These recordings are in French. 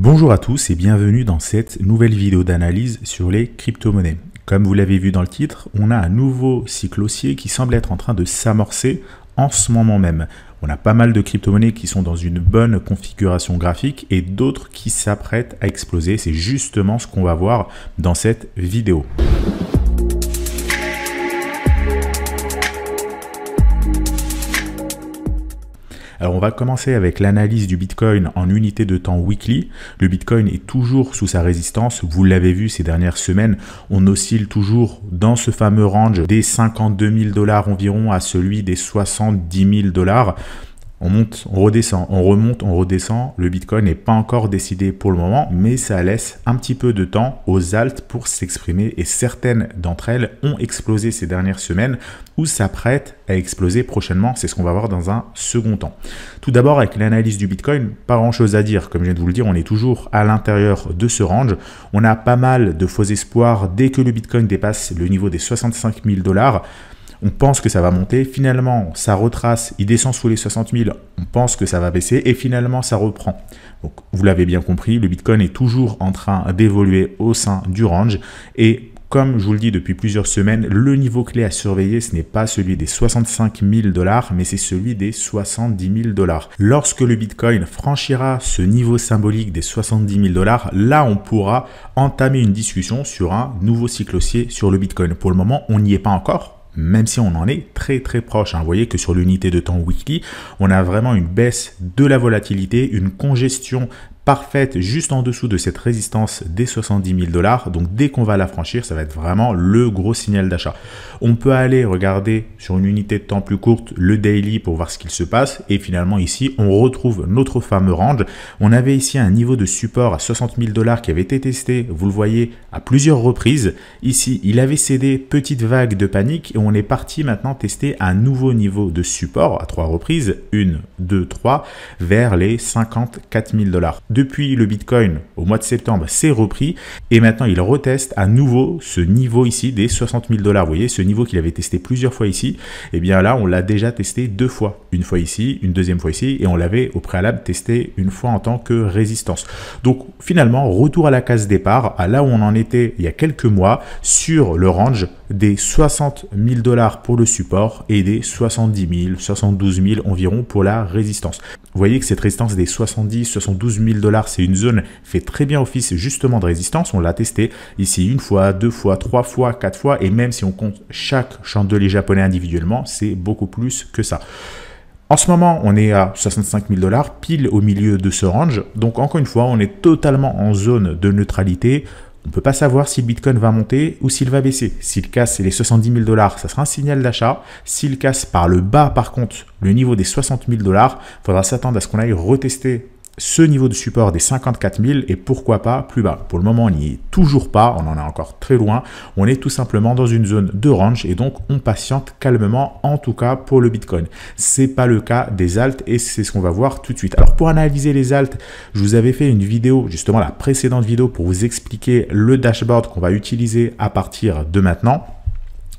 Bonjour à tous et bienvenue dans cette nouvelle vidéo d'analyse sur les crypto-monnaies. Comme vous l'avez vu dans le titre, on a un nouveau cycle haussier qui semble être en train de s'amorcer en ce moment même. On a pas mal de crypto-monnaies qui sont dans une bonne configuration graphique et d'autres qui s'apprêtent à exploser. C'est justement ce qu'on va voir dans cette vidéo. Alors on va commencer avec l'analyse du Bitcoin en unité de temps weekly. Le Bitcoin est toujours sous sa résistance. Vous l'avez vu ces dernières semaines, on oscille toujours dans ce fameux range des 52 000 $ environ à celui des 70 000 $. On monte, on redescend, on remonte, on redescend. Le Bitcoin n'est pas encore décidé pour le moment, mais ça laisse un petit peu de temps aux alts pour s'exprimer et certaines d'entre elles ont explosé ces dernières semaines ou s'apprêtent à exploser prochainement. C'est ce qu'on va voir dans un second temps. Tout d'abord, avec l'analyse du Bitcoin, pas grand chose à dire. Comme je viens de vous le dire, on est toujours à l'intérieur de ce range. On a pas mal de faux espoirs dès que le Bitcoin dépasse le niveau des 65 000 $. On pense que ça va monter, finalement ça retrace, il descend sous les 60 000, on pense que ça va baisser et finalement ça reprend. Donc vous l'avez bien compris, le Bitcoin est toujours en train d'évoluer au sein du range et comme je vous le dis depuis plusieurs semaines, le niveau clé à surveiller, ce n'est pas celui des 65 000 $, mais c'est celui des 70 000 $. Lorsque le Bitcoin franchira ce niveau symbolique des 70 000 $, là, on pourra entamer une discussion sur un nouveau cycle haussier sur le Bitcoin. Pour le moment, on n'y est pas encore. Même si on en est très proche. Vous voyez que sur l'unité de temps weekly, on a vraiment une baisse de la volatilité, une congestion parfaite juste en dessous de cette résistance des 70 000 $. Donc dès qu'on va la franchir, ça va être vraiment le gros signal d'achat. On peut aller regarder sur une unité de temps plus courte le daily pour voir ce qu'il se passe. Et finalement ici, on retrouve notre fameux range. On avait ici un niveau de support à 60 000 $ qui avait été testé, vous le voyez, à plusieurs reprises. Ici, il avait cédé, petite vague de panique et on est parti maintenant tester un nouveau niveau de support à 3 reprises, 1, 2, 3, vers les 54 000 $. Depuis le Bitcoin, au mois de septembre, c'est repris et maintenant il reteste à nouveau ce niveau ici des 60 000 $. Vous voyez, ce niveau qu'il avait testé plusieurs fois ici, et bien là, on l'a déjà testé 2 fois. Une fois ici, une deuxième fois ici et on l'avait au préalable testé une fois en tant que résistance. Donc finalement, retour à la case départ, à là où on en était il y a quelques mois, sur le range des 60 000 $ pour le support et des 70 000, 72 000 environ pour la résistance. Vous voyez que cette résistance des 70, 72 000 $, c'est une zone qui fait très bien office justement de résistance. On l'a testé ici une fois, 2 fois, 3 fois, 4 fois et même si on compte chaque chandelier japonais individuellement, c'est beaucoup plus que ça. En ce moment, on est à 65 000 $, pile au milieu de ce range. Donc encore une fois, on est totalement en zone de neutralité. On ne peut pas savoir si le Bitcoin va monter ou s'il va baisser. S'il casse les 70 000 $, ça sera un signal d'achat. S'il casse par le bas, par contre, le niveau des 60 000 $, il faudra s'attendre à ce qu'on aille retester ce niveau de support des 54 000 et pourquoi pas plus bas. Pour le moment, on n'y est toujours pas, on en est encore très loin. On est tout simplement dans une zone de range et donc on patiente calmement, en tout cas pour le Bitcoin. C'est pas le cas des alts et c'est ce qu'on va voir tout de suite. Alors pour analyser les alts, je vous avais fait une vidéo, justement la précédente vidéo pour vous expliquer le dashboard qu'on va utiliser à partir de maintenant.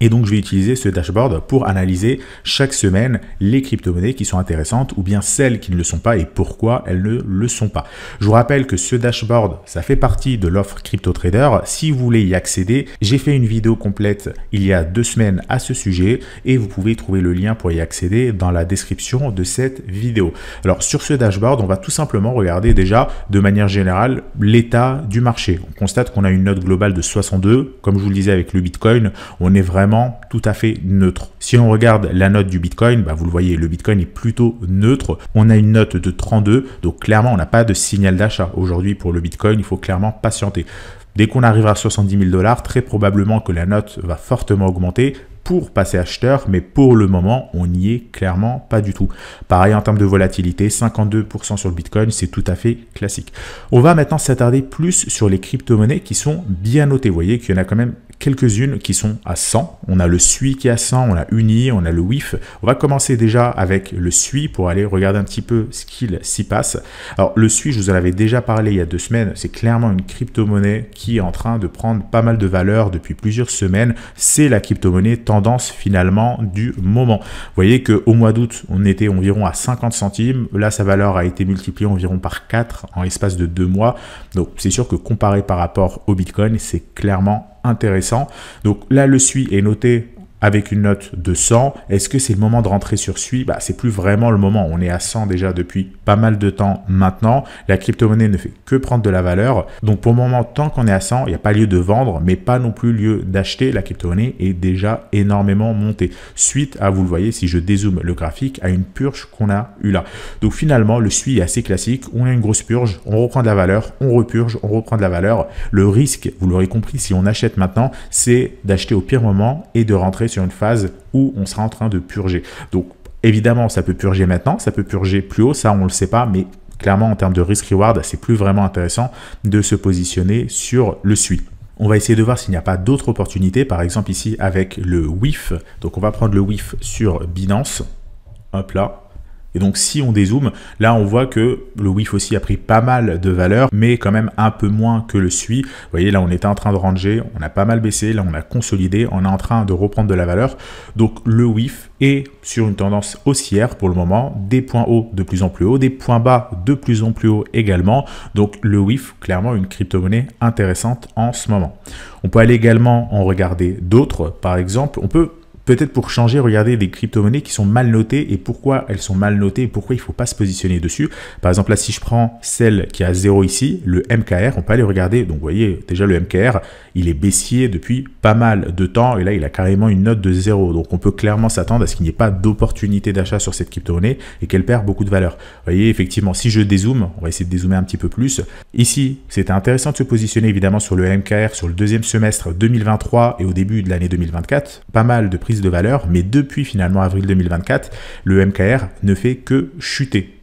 Et donc, je vais utiliser ce dashboard pour analyser chaque semaine les crypto-monnaies qui sont intéressantes ou bien celles qui ne le sont pas et pourquoi elles ne le sont pas. Je vous rappelle que ce dashboard, ça fait partie de l'offre Crypto Trader. Si vous voulez y accéder, j'ai fait une vidéo complète il y a 2 semaines à ce sujet et vous pouvez trouver le lien pour y accéder dans la description de cette vidéo. Alors, sur ce dashboard, on va tout simplement regarder déjà de manière générale l'état du marché. On constate qu'on a une note globale de 62. Comme je vous le disais avec le Bitcoin, on est vraiment tout à fait neutre. Si on regarde la note du Bitcoin, vous le voyez, le Bitcoin est plutôt neutre. On a une note de 32, donc clairement, on n'a pas de signal d'achat. Aujourd'hui, pour le Bitcoin, il faut clairement patienter. Dès qu'on arrivera à 70 000 $, très probablement que la note va fortement augmenter pour passer acheteur, mais pour le moment, on n'y est clairement pas du tout. Pareil en termes de volatilité, 52% sur le Bitcoin, c'est tout à fait classique. On va maintenant s'attarder plus sur les crypto-monnaies qui sont bien notées. Vous voyez qu'il y en a quand même quelques-unes qui sont à 100. On a le SUI qui est à 100, on a Uni, on a le WIF. On va commencer déjà avec le SUI pour aller regarder un petit peu ce qu'il s'y passe. Alors le SUI, je vous en avais déjà parlé il y a 2 semaines, c'est clairement une crypto-monnaie qui est en train de prendre pas mal de valeur depuis plusieurs semaines. C'est la crypto-monnaie tendance tendance finalement du moment. Vous voyez qu'au mois d'août, on était environ à 50 centimes. Là, sa valeur a été multipliée environ par 4 en l'espace de 2 mois. Donc, c'est sûr que comparé par rapport au Bitcoin, c'est clairement intéressant. Donc là, le SUI est noté avec une note de 100. Est-ce que c'est le moment de rentrer sur SUI? C'est plus vraiment le moment. On est à 100 déjà depuis pas mal de temps maintenant. La crypto-monnaie ne fait que prendre de la valeur. Donc pour le moment, tant qu'on est à 100, il n'y a pas lieu de vendre, mais pas non plus lieu d'acheter. La crypto-monnaie est déjà énormément montée. Suite à, vous le voyez, si je dézoome le graphique, à une purge qu'on a eu là. Donc finalement, le SUI est assez classique. On a une grosse purge, on reprend de la valeur, on repurge, on reprend de la valeur. Le risque, vous l'aurez compris, si on achète maintenant, c'est d'acheter au pire moment et de rentrer sur une phase où on sera en train de purger. Donc évidemment, ça peut purger maintenant, ça peut purger plus haut, ça on ne le sait pas, mais clairement en termes de risk-reward, c'est plus vraiment intéressant de se positionner sur le SUI. On va essayer de voir s'il n'y a pas d'autres opportunités, par exemple ici avec le WIF. Donc on va prendre le WIF sur Binance, hop là. Et donc, si on dézoome, là, on voit que le WIF aussi a pris pas mal de valeur, mais quand même un peu moins que le SUI. Vous voyez, là, on était en train de ranger, on a pas mal baissé, là, on a consolidé, on est en train de reprendre de la valeur. Donc, le WIF est sur une tendance haussière pour le moment, des points hauts de plus en plus hauts, des points bas de plus en plus hauts également. Donc, le WIF, clairement, une crypto-monnaie intéressante en ce moment. On peut aller également en regarder d'autres. Par exemple, on peut peut-être pour changer, regardez des crypto-monnaies qui sont mal notées et pourquoi elles sont mal notées et pourquoi il ne faut pas se positionner dessus. Par exemple, là, si je prends celle qui a 0 ici, le MKR, on peut aller regarder. Donc, vous voyez, déjà le MKR, il est baissier depuis pas mal de temps et là, il a carrément une note de 0. Donc, on peut clairement s'attendre à ce qu'il n'y ait pas d'opportunité d'achat sur cette crypto-monnaie et qu'elle perd beaucoup de valeur. Vous voyez, effectivement, si je dézoome, on va essayer de dézoomer un petit peu plus. Ici, c'était intéressant de se positionner évidemment sur le MKR sur le deuxième semestre 2023 et au début de l'année 2024. Pas mal de prises de valeur, mais depuis finalement avril 2024, le MKR ne fait que chuter.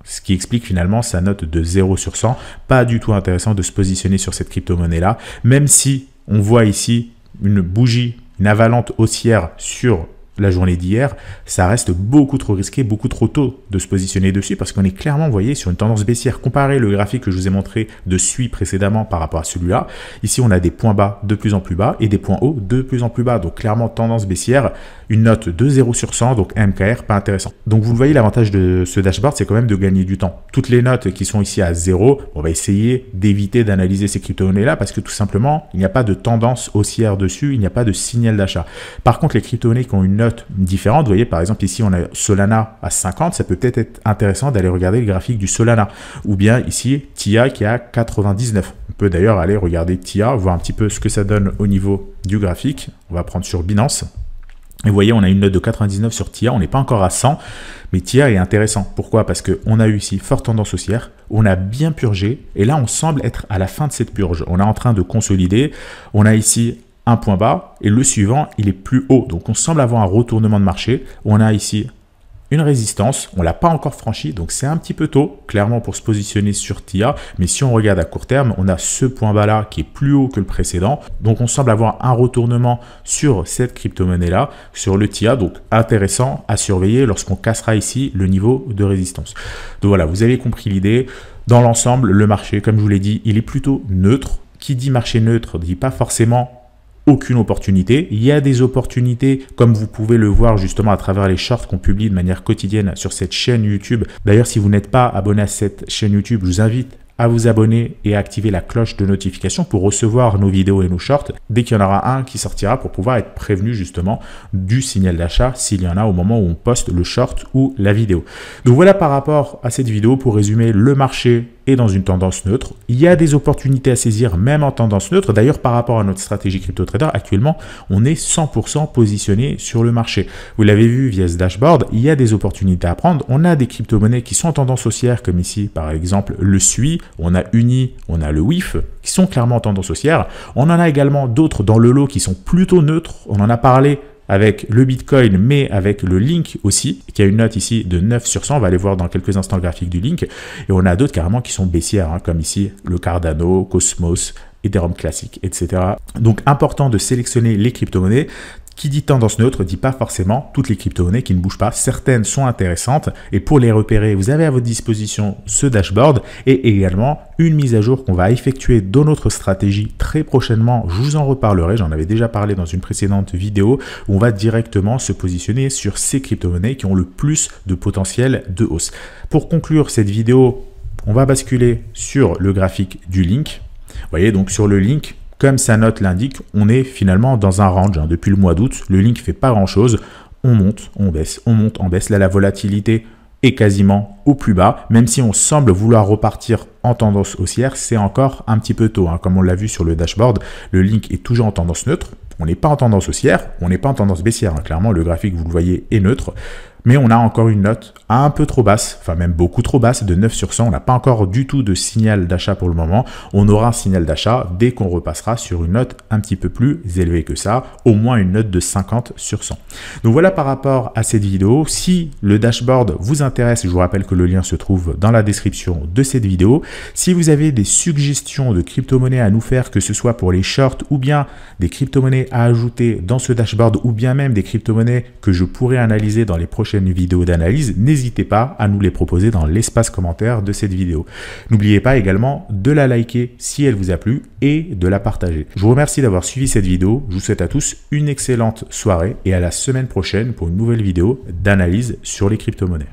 Ce qui explique finalement sa note de 0 sur 100. Pas du tout intéressant de se positionner sur cette crypto-monnaie-là, même si on voit ici une bougie, une avalanche haussière sur la journée d'hier, ça reste beaucoup trop risqué, beaucoup trop tôt de se positionner dessus parce qu'on est clairement, vous voyez, sur une tendance baissière. Comparez le graphique que je vous ai montré de SUI précédemment par rapport à celui-là. Ici, on a des points bas de plus en plus bas et des points hauts de plus en plus bas. Donc, clairement, tendance baissière, une note de 0 sur 100, donc MKR, pas intéressant. Donc, vous le voyez, l'avantage de ce dashboard, c'est quand même de gagner du temps. Toutes les notes qui sont ici à 0, on va essayer d'éviter d'analyser ces crypto-monnaies-là parce que tout simplement, il n'y a pas de tendance haussière dessus, il n'y a pas de signal d'achat. Par contre, les crypto-monnaies qui ont une note différente, vous voyez, par exemple, ici, on a Solana à 50, ça peut peut-être être intéressant d'aller regarder le graphique du Solana. Ou bien ici, TIA qui est à 99. On peut d'ailleurs aller regarder TIA, voir un petit peu ce que ça donne au niveau du graphique. On va prendre sur Binance. Et vous voyez, on a une note de 99 sur TIA, on n'est pas encore à 100, mais TIA est intéressant. Pourquoi? Parce qu'on a eu ici forte tendance haussière, on a bien purgé, et là, on semble être à la fin de cette purge. On est en train de consolider, on a ici un point bas, et le suivant, il est plus haut. Donc, on semble avoir un retournement de marché. On a ici une résistance, on ne l'a pas encore franchi, donc c'est un petit peu tôt, clairement, pour se positionner sur TIA. Mais si on regarde à court terme, on a ce point bas-là qui est plus haut que le précédent. Donc, on semble avoir un retournement sur cette crypto-monnaie-là, sur le TIA. Donc, intéressant à surveiller lorsqu'on cassera ici le niveau de résistance. Donc, voilà, vous avez compris l'idée. Dans l'ensemble, le marché, comme je vous l'ai dit, il est plutôt neutre. Qui dit marché neutre ne dit pas forcément aucune opportunité. Il y a des opportunités, comme vous pouvez le voir justement à travers les shorts qu'on publie de manière quotidienne sur cette chaîne YouTube. D'ailleurs, si vous n'êtes pas abonné à cette chaîne YouTube, je vous invite à vous abonner et à activer la cloche de notification pour recevoir nos vidéos et nos shorts dès qu'il y en aura un qui sortira pour pouvoir être prévenu justement du signal d'achat s'il y en a au moment où on poste le short ou la vidéo. Donc voilà par rapport à cette vidéo pour résumer le marché est dans une tendance neutre. Il y a des opportunités à saisir même en tendance neutre. D'ailleurs, par rapport à notre stratégie crypto trader, actuellement, on est 100% positionné sur le marché. Vous l'avez vu via ce dashboard, il y a des opportunités à prendre. On a des crypto-monnaies qui sont en tendance haussière, comme ici, par exemple, le SUI, on a Uni, on a le WIF, qui sont clairement en tendance haussière. On en a également d'autres dans le lot qui sont plutôt neutres. On en a parlé avec le Bitcoin, mais avec le Link aussi, qui a une note ici de 9 sur 100. On va aller voir dans quelques instants le graphique du Link. Et on a d'autres carrément qui sont baissières, hein, comme ici le Cardano, Cosmos, Ethereum classique, etc. Donc, important de sélectionner les crypto-monnaies Qui dit tendance neutre dit pas forcément toutes les crypto-monnaies qui ne bougent pas. Certaines sont intéressantes et pour les repérer, vous avez à votre disposition ce dashboard et également une mise à jour qu'on va effectuer dans notre stratégie très prochainement. Je vous en reparlerai, j'en avais déjà parlé dans une précédente vidéo où on va directement se positionner sur ces crypto-monnaies qui ont le plus de potentiel de hausse. Pour conclure cette vidéo, on va basculer sur le graphique du link. Vous voyez donc sur le link, comme sa note l'indique, on est finalement dans un range. Depuis le mois d'août, le link fait pas grand-chose. On monte, on baisse, on monte, on baisse. Là, la volatilité est quasiment au plus bas. Même si on semble vouloir repartir en tendance haussière, c'est encore un petit peu tôt. Comme on l'a vu sur le dashboard, le link est toujours en tendance neutre. On n'est pas en tendance haussière, on n'est pas en tendance baissière. Clairement, le graphique, vous le voyez, est neutre. Mais on a encore une note un peu trop basse, enfin même beaucoup trop basse, de 9 sur 100. On n'a pas encore du tout de signal d'achat pour le moment. On aura un signal d'achat dès qu'on repassera sur une note un petit peu plus élevée que ça, au moins une note de 50 sur 100. Donc voilà par rapport à cette vidéo. Si le dashboard vous intéresse, je vous rappelle que le lien se trouve dans la description de cette vidéo. Si vous avez des suggestions de crypto-monnaies à nous faire, que ce soit pour les shorts ou bien des crypto-monnaies à ajouter dans ce dashboard ou bien même des crypto-monnaies que je pourrais analyser dans les prochaines vidéos d'analyse, n'hésitez pas à nous les proposer dans l'espace commentaire de cette vidéo. N'oubliez pas également de la liker si elle vous a plu et de la partager. Je vous remercie d'avoir suivi cette vidéo. Je vous souhaite à tous une excellente soirée et à la semaine prochaine pour une nouvelle vidéo d'analyse sur les crypto-monnaies.